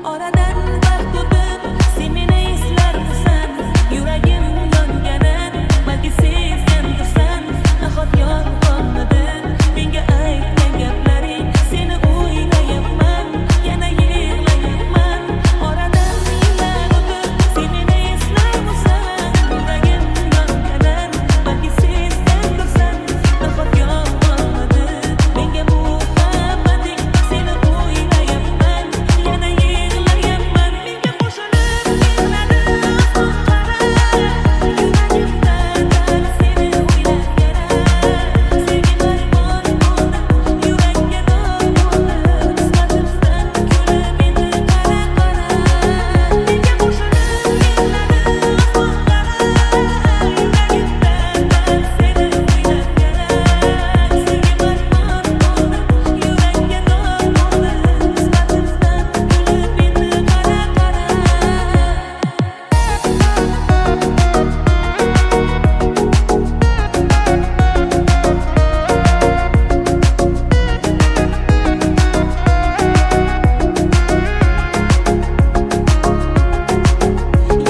Oradan vaqt o'tib sen meni eslarmisan? Yuragim yonganin balki sezgandirsan. Nahot yolg'onmidi menga aytgan gaplaring? Seni o'ylayapman, yana yig'layapman. Oradan yillar o'tib sen meni eslarmisan? Yuragim yonganin balki sezgandirsan. Nahot yolg'onmidi menga muhabbating? Seni o'ylayapman, yana yig'layapman. Menga qo'shilib yig'ladi osmon qara. Yuragimda dard seni o'ylab yara. Sevgim armon bo'ldi, yurakka dog' bo'ldi. Qismatimdan kulib endi qara qara. Menga qo'shilib yig'ladi osmon qara. Yuragimda dard seni o'ylab yara. Sevgim armon bo'ldi, yurakka dog' bo'ldi. Qismatimdan kulib endi qara qara.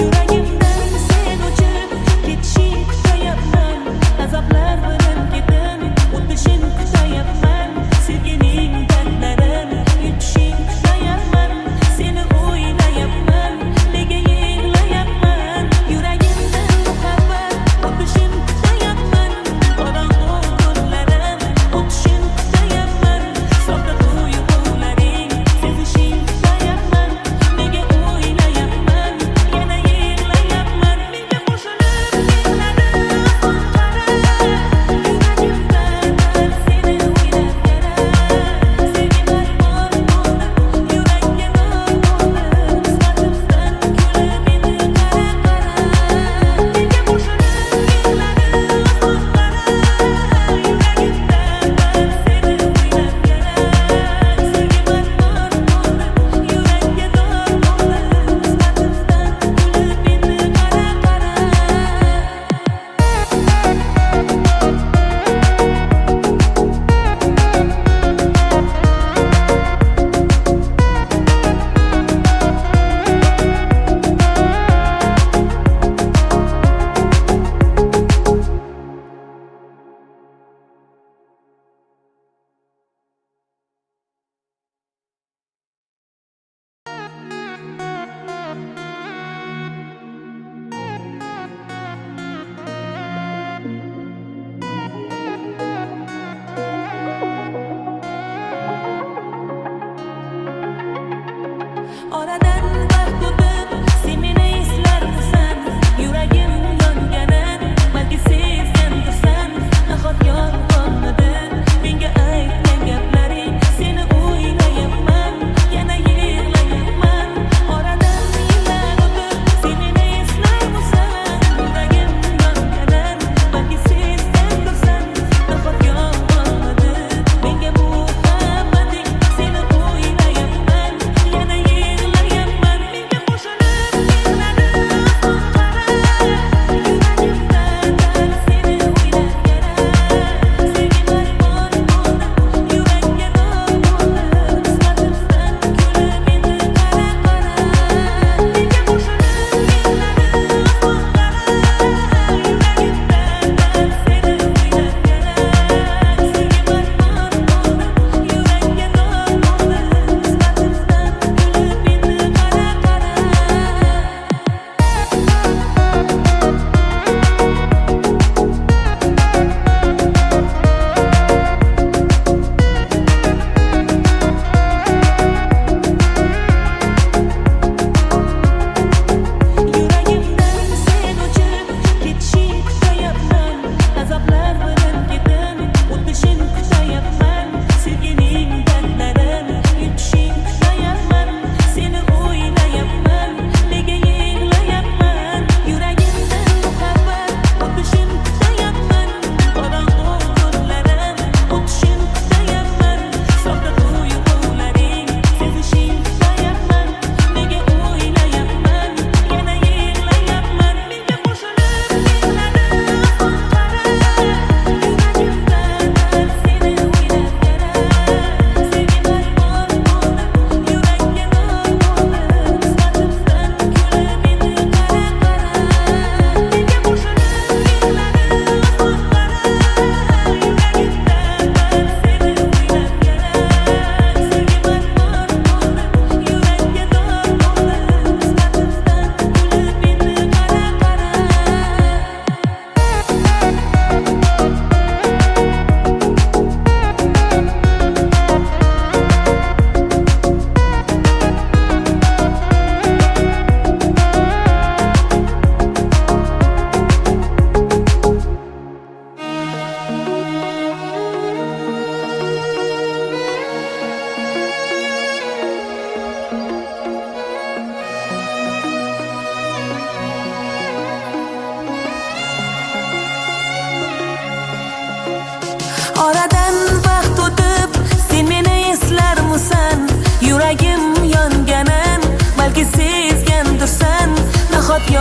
Yuragimdan sen o'chib ketishing kutayapman. Azoblar bilan ketin o'tishing kutayapman. Sevgining dardlarin yutishing kutayapman. Seni o'ylayapman, nega yig'layapman? Yuragimdan muhabbat o'tishing kutayapman. Qorong'u kunlarim o'tishing kutayapman. Sodda tuyg'ularing sezishing kutayapman. Nega o'ylayapman, yana yig'layapman. Menga qo'shilib yig'ladi osmon qara. Yuragimda dard seni o'ylab yara. Sevgim armon bo'ldi, yurakka dog' bo'ldi. Qismatimdan kulib endi qara qara. Menga qo'shilib yig'ladi osmon qara. Yuragimda dard seni o'ylab yara. Sevgim armon bo'ldi, yurakka dog' bo'ldi. Qismatimdan kulib endi qara qara. Oradan vaqt o'tib sen meni eslarmisan? Yuragim yonganin balki sezgandirsan. Nahot yolg'onmidi menga aytgan gaplaring? Seni o'ylayapman, yana yig'layapman. Oradan yillar o'tib sen meni eslarmisan? Yuragim yonganin balki sezgandirsan. Nahot yolg'onmidi menga muhabbating? Seni o'ylayapman, yana yig'layapman.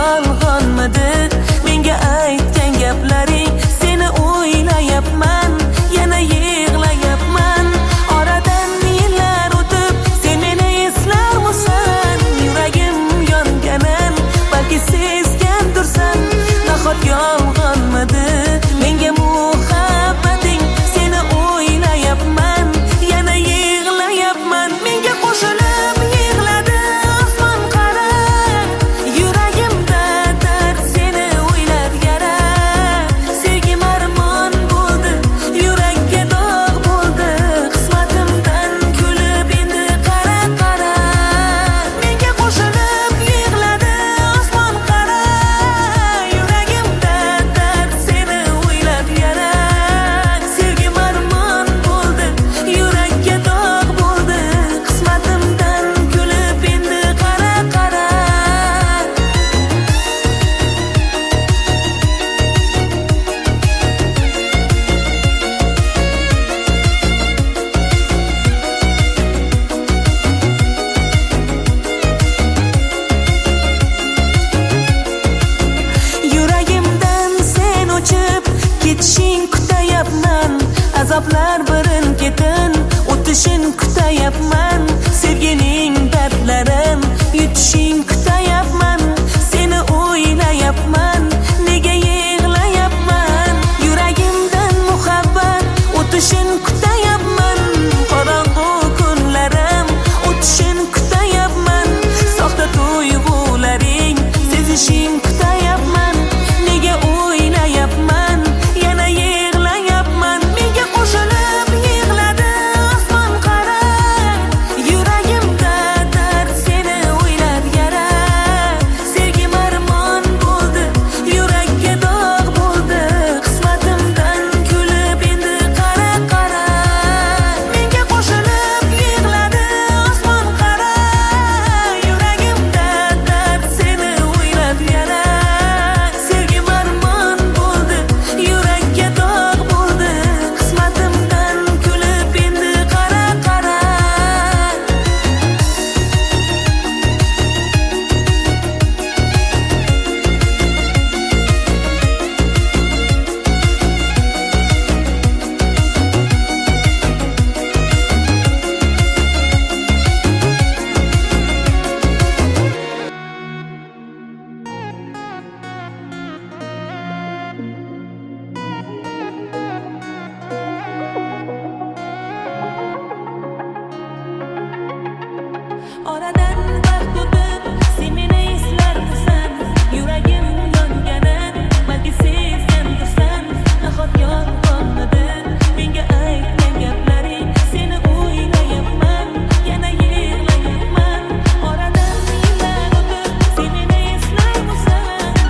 yolg'onmidi menga aytgan gaplaring seni o'ylayapman yana yig'layapman oradan yillar o'tib sen meni eslarmisan yuragim yonganin balki sezgandirsan nahot yolg'onmidi menga muhabbating seni o'ylayapman yana yig'layapman menga qo'shilib yig'ladi osmon qara yuragimda dard seni o'ylab yara sevgim armon bo'ldi yurakka dog' bo'ldi qismatimdan kulib endi qara qara menga qo'shilib yig'ladi osmon qara yuragimda dard seni o'ylab yara sevgim armon bo'ldi yurakka dog' bo'ldi qismatimdan kulib endi qara qara yuragimdan sen o'chib ketishing kutayapman azoblar birin ketin o'tishing kutayapman sevgining dardlarin yutishing kutayapman seni o'ylayapman nega yig'layapman yuragimdan muhabbat o'tishing kutayapman qorong'u kunlarim o'tishing kutayapman soxta tuyg'ularing sezishing kutayapman nega o'ylayapman yana yig'layapman menga qo'shilib yig'ladi osmon qara yuragimda dard seni o'ylab yara sevgim armon bo'ldi yurakka dog' bo'ldi qismatimdan kulib endi qara qara menga qo'shilib yig'ladi osmon qara yuragimda dard seni o'ylab yara sevgim armon bo'ldi yurakka dog' bo'ldi qismatimdan kulib endi qara qara oradan vaqt o'tib sen meni eslarmisan yuragim yonganin balki sezgandirsan nahot yolg'onmidi menga aytgan gaplaring seni o'ylayapman yana yig'layapman oradan yillar o'tib sen meni eslarmisan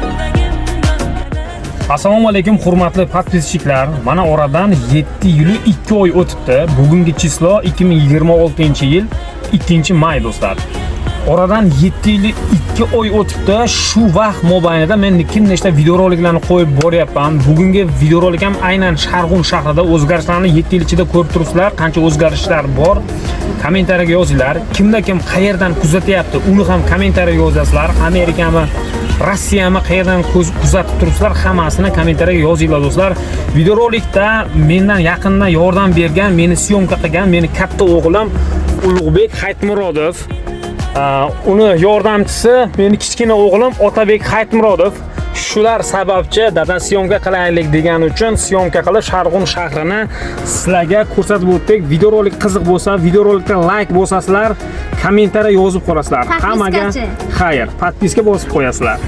yuragim yonganin Assalomu alaykum hurmatli podpischilar. Mana oradan 7 yili 2 oy o'tibdi. Bugungi chislo 2026-yil 2-may do'stlar. Oradan 7 yili 2 oy o'tibdi. Shu vaqt mobaynida men nechta videoroliklarni qo'yib boryapman. Bugungi videorolik ham aynan Sharg'un shahrida o'zgarishlarni 7 yil ichida ko'rib turibsizlar. Qancha o'zgarishlar bor? Kommentariyaga yozinglar. Kimda kim qayerdan kuzatyapti, uni ham kommentariyaga yozasizlar. Amerikami, Rossiyami qayerdan kuzatib turibsizlar, hammasini kommentariyaga yozinglar do'stlar. Videorolikda mendan yaqindan yordam bergan, meni syomka qilgan, meni katta o'g'lim Ulug'bek Haytmurodov, uni yordamchisi meni kichkina o'g'lim Otabek Haytmurodov. Shular sababchi dada syomka qilaylik degan uchun syomka qilib Sharg'un shahrini sizlarga ko'rsatib o'tdik. Videorolik qiziq bo'lsa, videorolikka like bosasizlar, kommentariya yozib qo'yasizlar. Hammaga xayr, podpiska bosib qo'yasizlar.